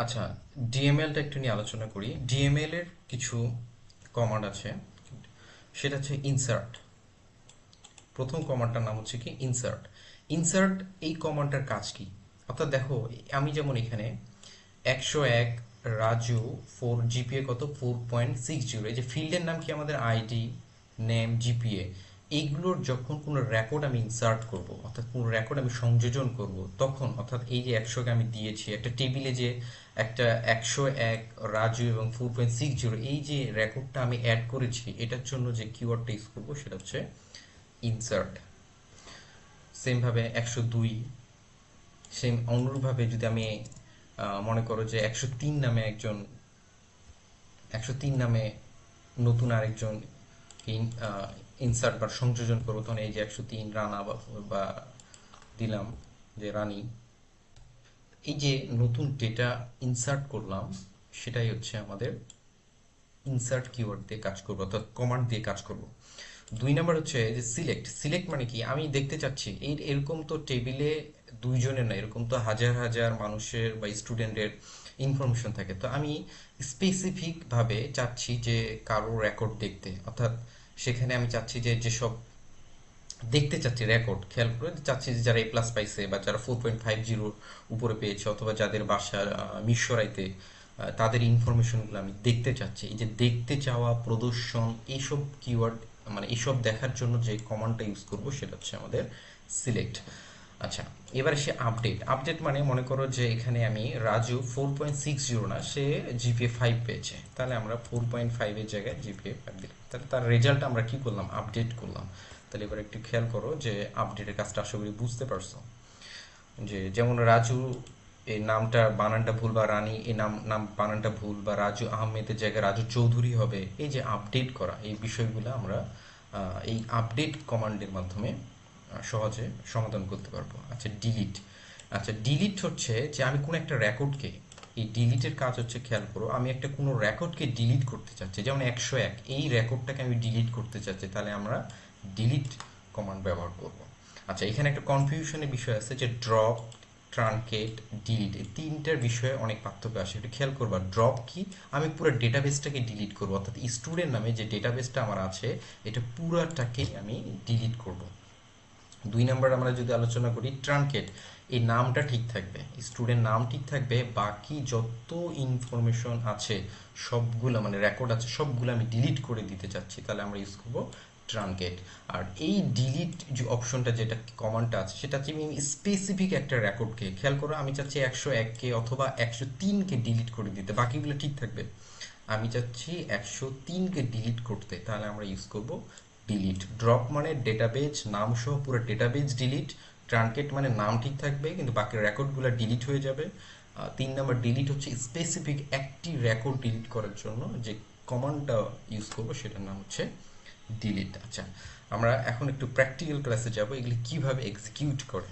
আচ্ছা, ডিএমএলটা একটু নিয়ে আলোচনা করি। ডিএমএল এর কিছু কমান্ড আছে, সেটা হচ্ছে ইনসার্ট। প্রথম কমান্ডটার নাম হচ্ছে কি ইনসার্ট। ইনসার্ট এই কমান্ডটার কাজ কি? অর্থাৎ দেখো, আমি যেমন এখানে 101 রাজু 4 জিপিএ কত 4.60, এই যে ফিল্ডের নাম কি আমাদের আইডি, নেম, জিপিএ, এইগুলোর যখন কোনো রেকর্ড আমি ইনসার্ট করব, অর্থাৎ কোনো রেকর্ড আমি সংযোজন করব, তখন অর্থাৎ এই যে 100কে আমি দিয়েছি একটা টেবিলে, যে একটা 101 রাজু এবং 4.60 এই যে রেকর্ডটা আমি অ্যাড করেছি, এটার জন্য যে কিওয়ার্ডটা ইউজ করবো সেটা হচ্ছে ইনসার্ট। সেমভাবে 102, সেম অনুরূপভাবে যদি আমি মনে করো যে 103 নামে 103 নামে নতুন আরেকজন ইনসার্ট বা সংযোজন করবো, তখন এই যে 103 রানা বা দিলাম যে রানী, এই যে নতুন ডেটা ইনসার্ট করলাম, সেটাই হচ্ছে আমাদের ইনসার্ট কিওয়ার্ড দিয়ে কাজ করবো, অর্থাৎ কমান্ড দিয়ে কাজ করব। 2 নম্বর হচ্ছে যে সিলেক্ট। সিলেক্ট মানে কি, আমি দেখতে চাচ্ছি এরকম তো টেবিলে দুইজনের না, এরকম তো হাজার হাজার মানুষের বা স্টুডেন্টের ইনফরমেশন থাকে। তো আমি স্পেসিফিক ভাবে চাচ্ছি যে কারো রেকর্ড দেখতে, অর্থাৎ সেখানে আমি চাচ্ছি যে যেসব দেখতে চাচ্ছি রেকর্ড, খেয়াল করে চাচ্ছি যে যারা A+ পাইছে বা যারা 4.50 উপরে পেয়েছে, অথবা যাদের বাসা মিরসরাইতে, তাদের ইনফরমেশনগুলো আমি দেখতে চাচ্ছি। এই যে দেখতে চাওয়া, প্রদর্শন, এইসব কিওয়ার্ড, মানে এইসব দেখার জন্য যে কমান্ডটা ইউজ করব সেটা হচ্ছে আমাদের সিলেক্ট। আচ্ছা, এবার সে আপডেট। আপডেট মানে মনে করো যে এখানে আমি রাজু 4.60 না, সে জিপিএ 5 পেয়েছে, তাহলে আমরা 4.5 এর জায়গায় জিপিএ 5 দিলাম, তাহলে তার রেজাল্ট আমরা কি করলাম, আপডেট করলাম। তাহলে এবার একটু খেয়াল করো যে আপডেটের কাজটা আশা করি বুঝতে পারছো। যে যেমন রাজু এই নামটা বানানটা ভুল, বা রানী এই নাম নাম বানানটা ভুল, বা রাজু আহমেদের জায়গায় রাজু চৌধুরী হবে, এই যে আপডেট করা, এই বিষয়গুলো আমরা এই আপডেট কমান্ডের মাধ্যমে সহজে সমাধান করতে পারবো। আচ্ছা, ডিলিট। আচ্ছা, ডিলিট হচ্ছে যে আমি কোনো একটা রেকর্ডকে, এই ডিলিটের কাজ হচ্ছে, খেয়াল করো, আমি একটা কোনো রেকর্ডকে ডিলিট করতে চাচ্ছি, যেমন 101 এই রেকর্ডটাকে আমি ডিলিট করতে চাচ্ছি, তাহলে আমরা ডিলিট কমান্ড ব্যবহার করব। আচ্ছা, এখানে একটা কনফিউশনের বিষয় আছে যে ড্রপ, ট্রানকেট, ডিলিট, এই তিনটার বিষয়ে অনেক পার্থক্য আসে, একটু খেয়াল করবা। ড্রপ কি, আমি পুরো ডেটাবেসটাকে ডিলিট করব, অর্থাৎ স্টুডেন্ট নামে যে ডেটাবেসটা আমার আছে এটা পুরাটাকেই আমি ডিলিট করব। 2 নম্বর আমরা যদি আলোচনা করি ট্রানকেট, এই নামটা ঠিক থাকবে, স্টুডেন্ট নাম ঠিক থাকবে, বাকি যত ইনফরমেশন আছে সবগুলো, মানে রেকর্ড আছে সবগুলো আমি ডিলিট করে দিতে চাচ্ছি, তাহলে আমরা ইউজ করব ট্রানকেট। আর এই ডিলিট যে অপশনটা, যেটা কমান্ডটা আছে, সেটা হচ্ছে আমি স্পেসিফিক একটা রেকর্ডকে, খেয়াল করো, আমি চাচ্ছি 101কে অথবা 103কে ডিলিট করে দিতে, বাকিগুলো ঠিক থাকবে, আমি চাচ্ছি 103কে ডিলিট করতে, তাহলে আমরা ইউজ করব ডিলিট। ড্রপ মানে ডেটাবেজ নাম সহ পুরো ডেটাবেজ ডিলিট। ট্রানকেট মানে নাম ঠিক থাকবে কিন্তু বাকি রেকর্ডগুলো ডিলিট হয়ে যাবে। 3 নম্বর ডিলিট হচ্ছে স্পেসিফিক একটি রেকর্ড ডিলিট করার জন্য যে কমান্ডটা ইউজ করব সেটার নাম হচ্ছে ডিলিট। আচ্ছা, আমরা এখন একটু প্র্যাকটিক্যাল ক্লাসে যাব, এগুলি কিভাবে এক্সিকিউট করে।